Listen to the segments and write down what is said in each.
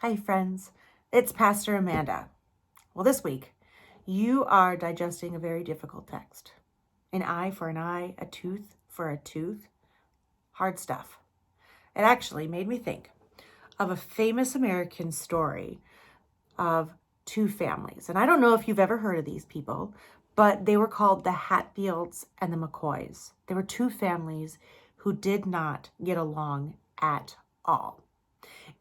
Hi, friends. It's Pastor Amanda. Well, this week, you are digesting a very difficult text. An eye for an eye, a tooth for a tooth. Hard stuff. It actually made me think of a famous American story of two families. And I don't know if you've ever heard of these people, but they were called the Hatfields and the McCoys. They were two families who did not get along at all.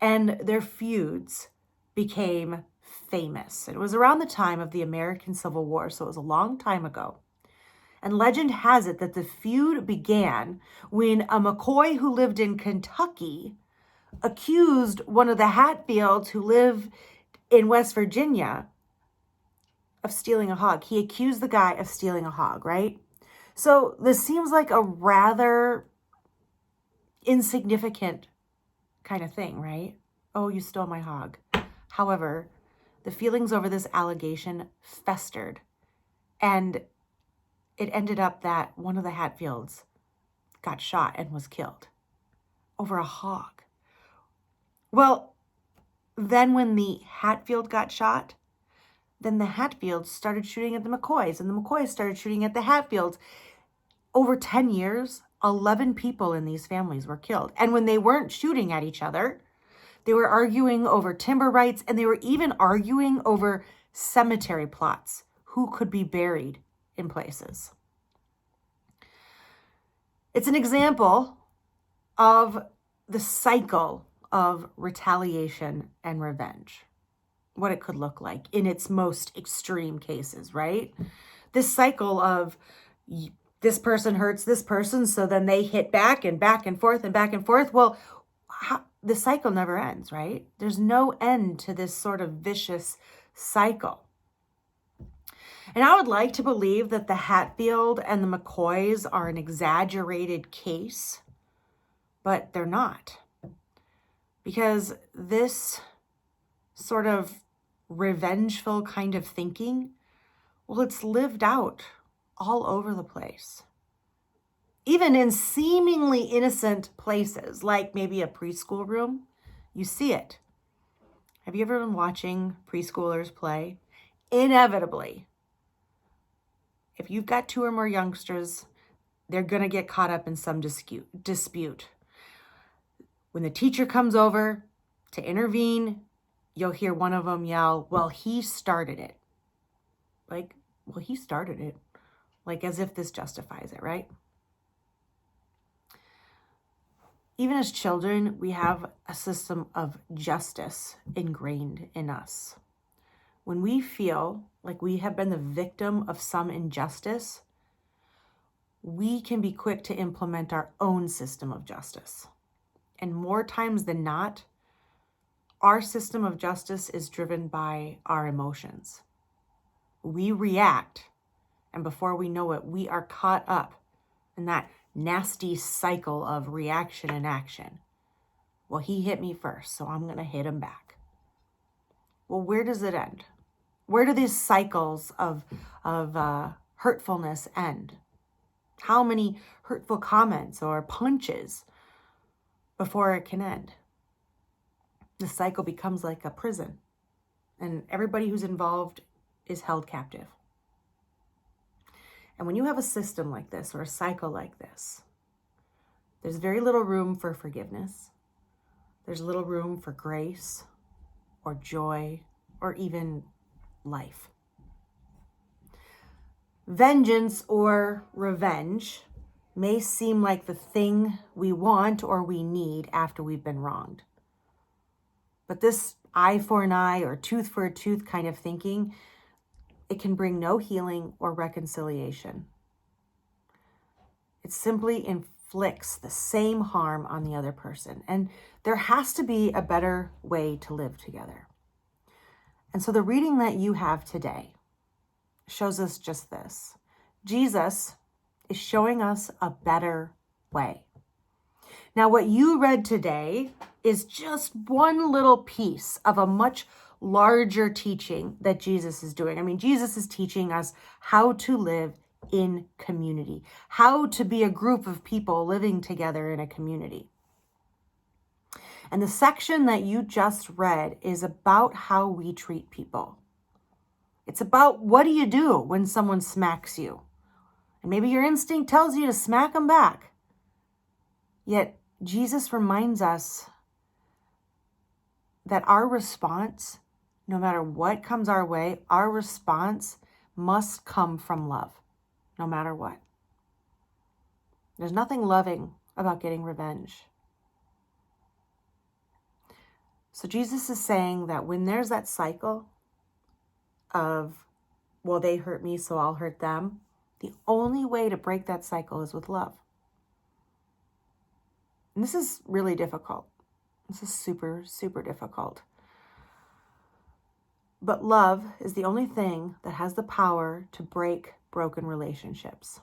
And their feuds became famous. It was around the time of the American Civil War, so it was a long time ago. And legend has it that the feud began when a McCoy who lived in Kentucky accused one of the Hatfields who lived in West Virginia of stealing a hog. He accused the guy of stealing a hog, right? So this seems like a rather insignificant kind of thing, right? Oh, you stole my hog. However, the feelings over this allegation festered, and it ended up that one of the Hatfields got shot and was killed over a hog. Well, then when the Hatfield got shot, then the Hatfields started shooting at the McCoys, and the McCoys started shooting at the Hatfields. Over 10 years, 11 people in these families were killed. And when they weren't shooting at each other, they were arguing over timber rights, and they were even arguing over cemetery plots, who could be buried in places. It's an example of the cycle of retaliation and revenge, what it could look like in its most extreme cases, right? This cycle of this person hurts this person, so then they hit back and back and forth and back and forth. Well, the cycle never ends, right? There's no end to this sort of vicious cycle. And I would like to believe that the Hatfield and the McCoys are an exaggerated case, but they're not. Because this sort of revengeful kind of thinking, well, it's lived out all over the place. Even in seemingly innocent places, like maybe a preschool room, you see it. Have you ever been watching preschoolers play? Inevitably, if you've got two or more youngsters, they're going to get caught up in some dispute. When the teacher comes over to intervene, you'll hear one of them yell, well, he started it. Like, well, he started it. Like as if this justifies it, right? Even as children, we have a system of justice ingrained in us. When we feel like we have been the victim of some injustice, we can be quick to implement our own system of justice. And more times than not, our system of justice is driven by our emotions. We react, and before we know it, we are caught up in that nasty cycle of reaction and action. Well, he hit me first, so I'm going to hit him back. Well, where does it end? Where do these cycles of hurtfulness end? How many hurtful comments or punches before it can end? The cycle becomes like a prison, and everybody who's involved is held captive. And when you have a system like this or a cycle like this, there's very little room for forgiveness. There's little room for grace or joy or even life. Vengeance or revenge may seem like the thing we want or we need after we've been wronged. But this eye for an eye or tooth for a tooth kind of thinking, it can bring no healing or reconciliation. It simply inflicts the same harm on the other person. And there has to be a better way to live together. And so the reading that you have today shows us just this. Jesus is showing us a better way. Now, what you read today is just one little piece of a much larger teaching that Jesus is doing. I mean, Jesus is teaching us how to live in community, how to be a group of people living together in a community. And the section that you just read is about how we treat people. It's about what do you do when someone smacks you? And maybe your instinct tells you to smack them back. Yet Jesus reminds us that our response, no matter what comes our way, our response must come from love, no matter what. There's nothing loving about getting revenge. So Jesus is saying that when there's that cycle of, well, they hurt me, so I'll hurt them, the only way to break that cycle is with love. And this is really difficult. This is super, super difficult. But love is the only thing that has the power to break broken relationships.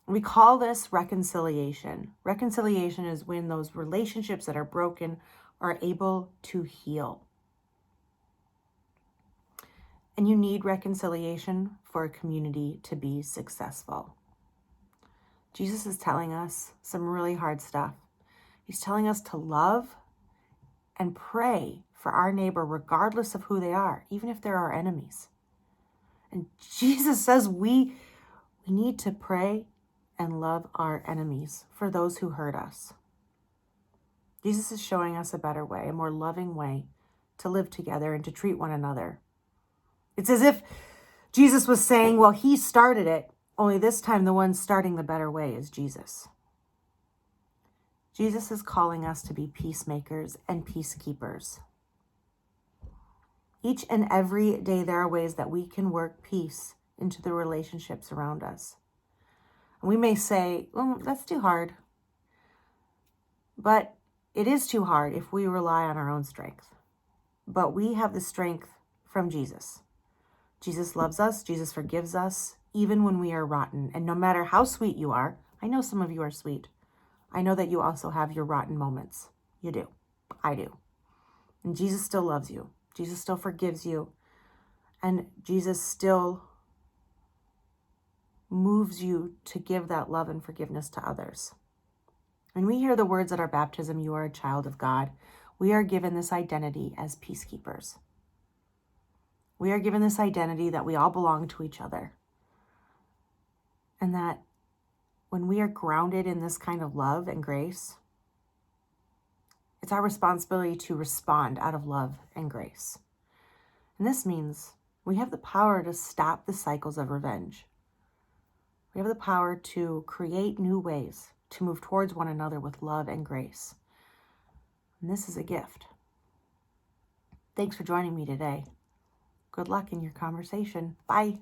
We call this reconciliation. Reconciliation is when those relationships that are broken are able to heal. And you need reconciliation for a community to be successful. Jesus is telling us some really hard stuff. He's telling us to love and pray for our neighbor regardless of who they are, even if they're our enemies. And Jesus says we need to pray and love our enemies, for those who hurt us. Jesus is showing us a better way, a more loving way to live together and to treat one another. It's as if Jesus was saying, well, he started it, only this time the one starting the better way is Jesus. Jesus is calling us to be peacemakers and peacekeepers. Each and every day there are ways that we can work peace into the relationships around us. We may say, well, that's too hard. But it is too hard if we rely on our own strength. But we have the strength from Jesus. Jesus loves us. Jesus forgives us, even when we are rotten. And no matter how sweet you are, I know some of you are sweet. I know that you also have your rotten moments. You do. I do. And Jesus still loves you. Jesus still forgives you. And Jesus still moves you to give that love and forgiveness to others. When we hear the words at our baptism, you are a child of God, we are given this identity as peacekeepers. We are given this identity that we all belong to each other. And that when we are grounded in this kind of love and grace, it's our responsibility to respond out of love and grace. And this means we have the power to stop the cycles of revenge. We have the power to create new ways to move towards one another with love and grace. And this is a gift. Thanks for joining me today. Good luck in your conversation. Bye.